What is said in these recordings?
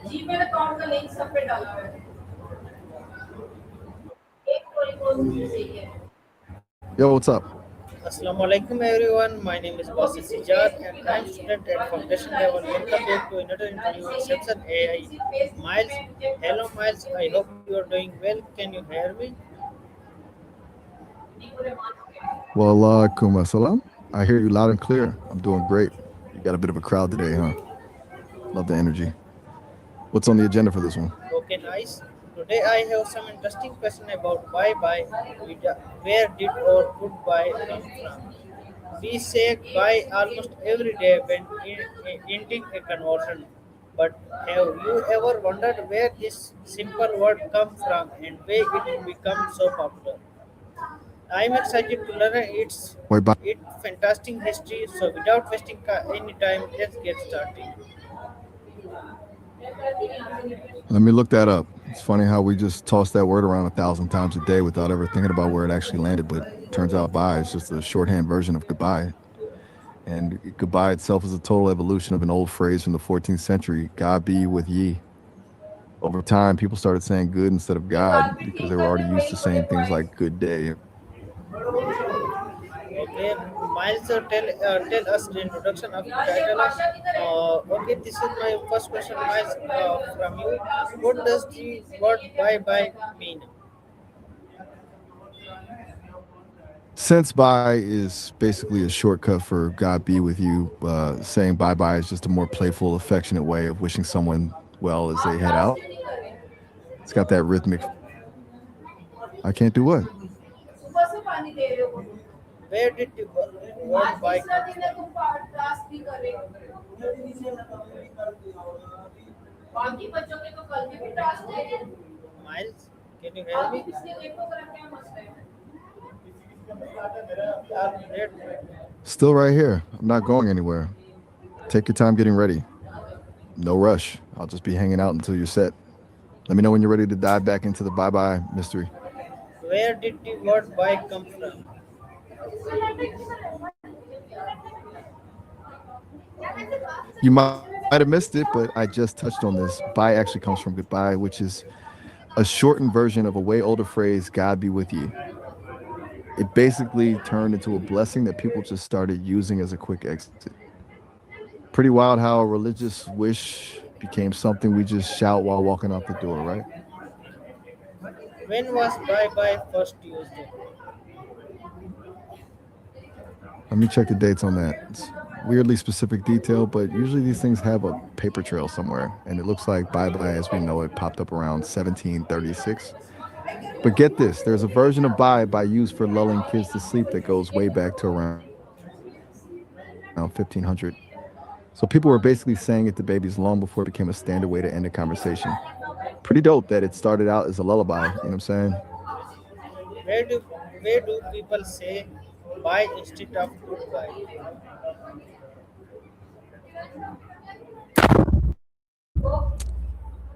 Gmail account का link सब पे डाला हुआ है एक कोई कौन सी चाहिए Yo, what's up? Assalamu alaikum everyone. My name is Basit and I am student at foundation level. Welcome back to another interview with Semsam AI. Miles, hello Miles. I hope you are doing well. Can you hear me? Well, Kuma Salam. I hear you loud and clear. I'm doing great. You got a bit of a crowd today, huh? Love the energy. What's on the agenda for this one? Okay, nice. Today I have some interesting question about bye bye. Where did our goodbye come from? We say bye almost every day when ending a conversation. But have you ever wondered where this simple word comes from and why it become so popular? I'm excited to learn Wait, bye. its fantastic history. So without wasting any time, let's get started. Let me look that up. It's funny how we just toss that word around 1,000 times a day without ever thinking about where it actually landed. But turns out bye is just a shorthand version of goodbye. And goodbye itself is a total evolution of an old phrase from the 14th century, God be with ye. Over time, people started saying good instead of God because they were already used to saying things like good day. Okay, Miles, tell us the introduction of the title. Okay, this is my first question, Miles, from you. What does the word bye bye mean? Since bye is basically a shortcut for God be with you, saying bye bye is just a more playful, affectionate way of wishing someone well as they head out. It's got that rhythmic. I can't do what? सुबह से पानी दे रहे हो Where did the word आज bye तीसरा come दिन है from? तुम टास्क भी कर रहे हो बाकी बच्चों के तो कल के भी टास्क है Miles, can you hear अभी me? पिछले देखो अगर क्या मसला है Great. Still right here. I'm not going anywhere. Take your time getting ready. No rush. I'll just be hanging out until you're set. Let me know when you're ready to dive back into the bye bye mystery. Where did the word bye come from? You might have missed it, but I just touched on this. Bye actually comes from goodbye, which is a shortened version of a way older phrase, God be with ye. It basically turned into a blessing that people just started using as a quick exit. Pretty wild how a religious wish became something we just shout while walking out the door, right? When was bye bye first used? Let me check the dates on that. It's weirdly specific detail, but usually these things have a paper trail somewhere. And it looks like Bye Bye as we know it popped up around 1736. But get this, there's a version of Bye used for lulling kids to sleep that goes way back to around 1500. So people were basically saying it to babies long before it became a standard way to end a conversation. Pretty dope that it started out as a lullaby, you know what I'm saying? Where do where do people say bye instead of goodbye?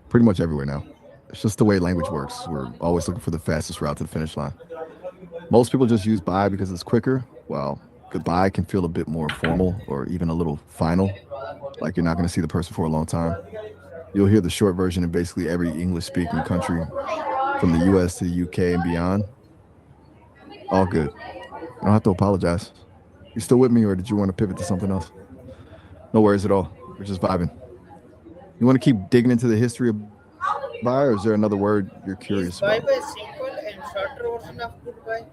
Pretty much everywhere now. It's just the way language works. We're always looking for the fastest route to the finish line. Most people just use bye because it's quicker, while goodbye can feel a bit more formal or even a little final, like you're not going to see the person for a long time. You'll hear the short version in basically every English speaking country, from the US to the UK and beyond. All good. I don't have to apologize. You still with me, or did you want to pivot to something else? No worries at all. We're just vibing. You want to keep digging into the history of bye, or is there another word you're curious about? Is bye bye simple and shorter version of goodbye?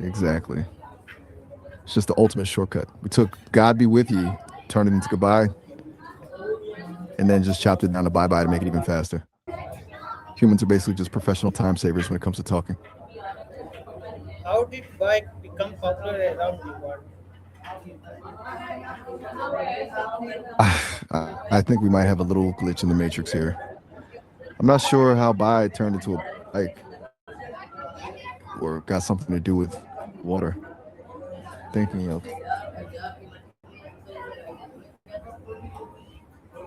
Exactly. It's just the ultimate shortcut. We took God be with ye, turned it into goodbye, and then just chopped it down to bye bye to make it even faster. Humans are basically just professional time savers when it comes to talking. How did bye become popular around the world? I think we might have a little glitch in the matrix here. I'm not sure how bye turned into a bike or got something to do with water. Thinking of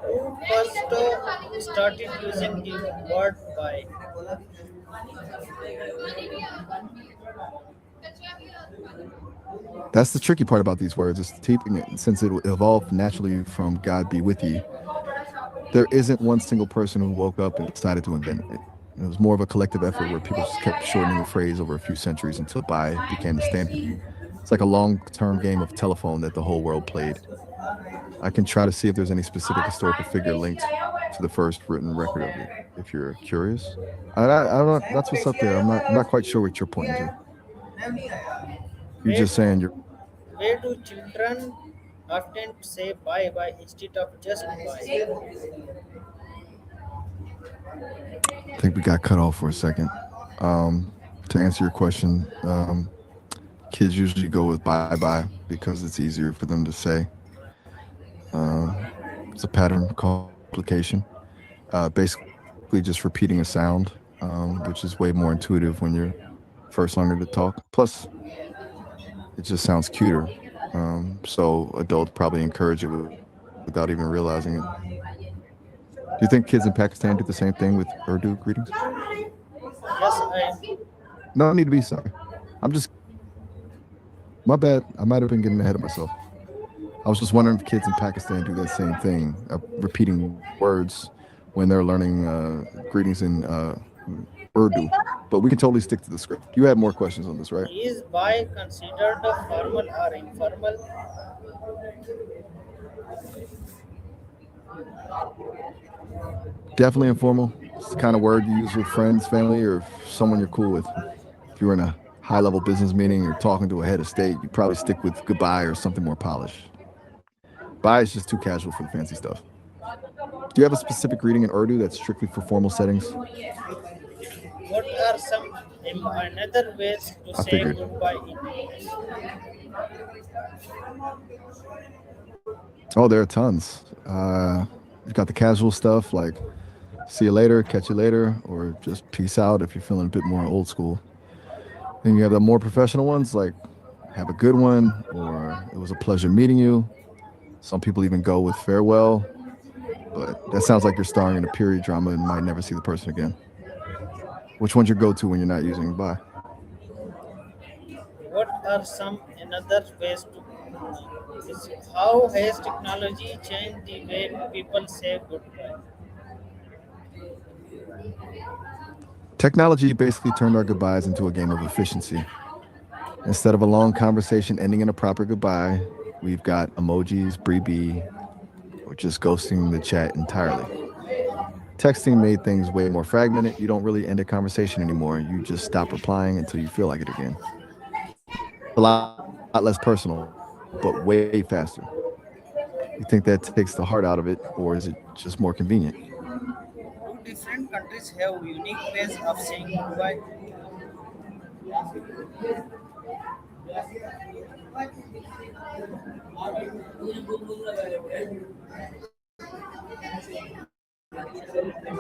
Who first started using the word bye? That's the tricky part about these words is keeping it since it evolved naturally from God be with ye. There isn't one single person who woke up and decided to invent it. It was more of a collective effort where people just kept shortening the phrase over a few centuries until bye became the standard. It's like a long-term game of telephone that the whole world played. I can try to see if there's any specific historical figure linked to the first written record of it, if you're curious. I don't. That's what's up there. I'm not quite sure what you're pointing to. You're Where just do, saying you're. where do children often say bye bye instead of just bye? I think we got cut off for a second. To answer your question, kids usually go with bye bye because it's easier for them to say. Um, it's a pattern complication. Basically, just repeating a sound, which is way more intuitive when you're first learning to talk. Plus, it just sounds cuter. So adults probably encourage it without even realizing it. Do you think kids in Pakistan do the same thing with Urdu greetings? Yes, I No need to be sorry. I'm just my bad. I might have been getting ahead of myself. I was just wondering if kids in Pakistan do that same thing, repeating words when they're learning greetings in Urdu. But we can totally stick to the script. You had more questions on this, right? is bye considered formal or informal? Definitely informal. It's the kind of word you use with friends, family, or someone you're cool with. If you're in a high level business meeting or talking to a head of state, you probably stick with goodbye or something more polished. Bye is just too casual for the fancy stuff. Do you have a specific greeting in Urdu that's strictly for formal settings? What are some another ways to I say figured. goodbye in English? Oh, there are tons. You've got the casual stuff like see you later, catch you later, or just peace out if you're feeling a bit more old school. Then you have the more professional ones like have a good one or it was a pleasure meeting you. Some people even go with farewell, but that sounds like you're starring in a period drama and might never see the person again. Which one's your go to when you're not using bye? What are some another ways to how has technology changed the way people say goodbye? Technology basically turned our goodbyes into a game of efficiency. Instead of a long conversation ending in a proper goodbye, we've got emojis, breebie, or just ghosting the chat entirely. Texting made things way more fragmented. You don't really end a conversation anymore. You just stop replying until you feel like it again. It's a lot less personal, but way faster. You think that takes the heart out of it, or is it just more convenient? Do different countries have unique ways of saying goodbye?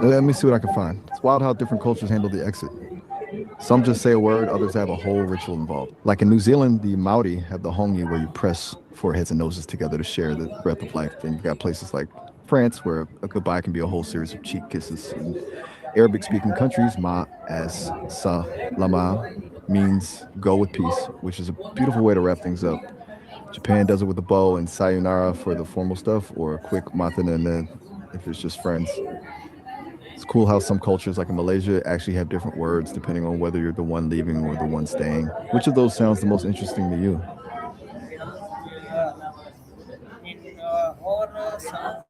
Let me see what I can find. It's wild how different cultures handle the exit. Some just say a word, others have a whole ritual involved. Like in New Zealand, the Maori have the hongi where you press foreheads and noses together to share the breath of life. Then you've got places like France where a goodbye can be a whole series of cheek kisses. In Arabic speaking countries, ma as sa lama means go with peace, which is a beautiful way to wrap things up. Japan does it with a bow and sayonara for the formal stuff, or a quick matane and then if it's just friends. It's cool how some cultures, like in Malaysia, actually have different words depending on whether you're the one leaving or the one staying. Which of those sounds the most interesting to you? In our sound,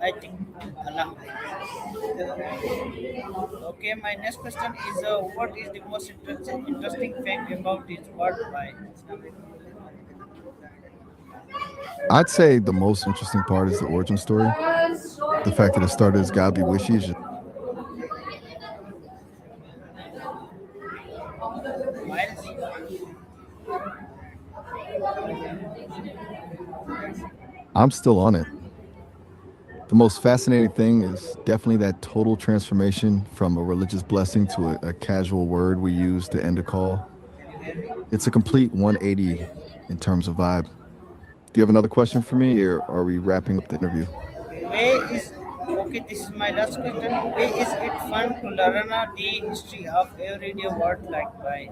I think Allah. Okay, my next question is what is the most interesting fact about this word by? I'd say the most interesting part is the origin story. The fact that it started as God be wishy is just Miles? I'm still on it. The most fascinating thing is definitely that total transformation from a religious blessing to a casual word we use to end a call. It's a complete 180 in terms of vibe. Do you have another question for me, or are we wrapping up the interview? Way is okay. This is my last question. Way is it fun to learn the history of everyday word like by?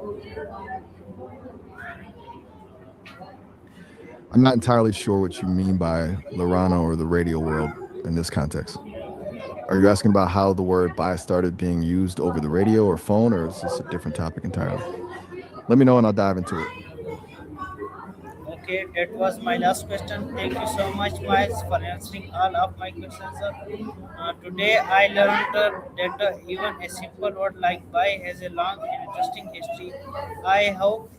I'm not entirely sure what you mean by Lorana or the radio world in this context. Are you asking about how the word "buy" started being used over the radio or phone, or is this a different topic entirely? Let me know and I'll dive into it. Okay, that was my last question. Thank you so much, Miles, for answering all of my questions. Today, I learned that even a simple word like "buy" has a long and interesting history. I hope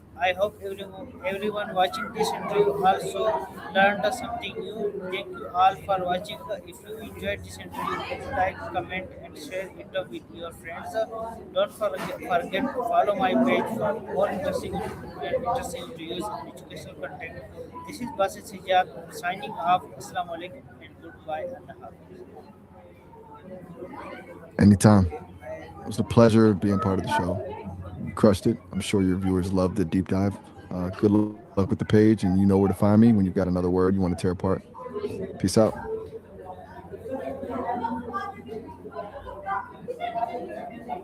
everyone watching this interview also learned something new. Thank you all for watching. If you enjoyed this interview, please like, comment, and share it with your friends. Don't forget to follow my page for more interesting interviews and educational content. This is Basit signing off. Assalamu alaikum and goodbye and hafiz. Anytime. It was a pleasure being part of the show. You crushed it. I'm sure your viewers loved the deep dive. Good luck with the page, and you know where to find me when you've got another word you want to tear apart. Peace out.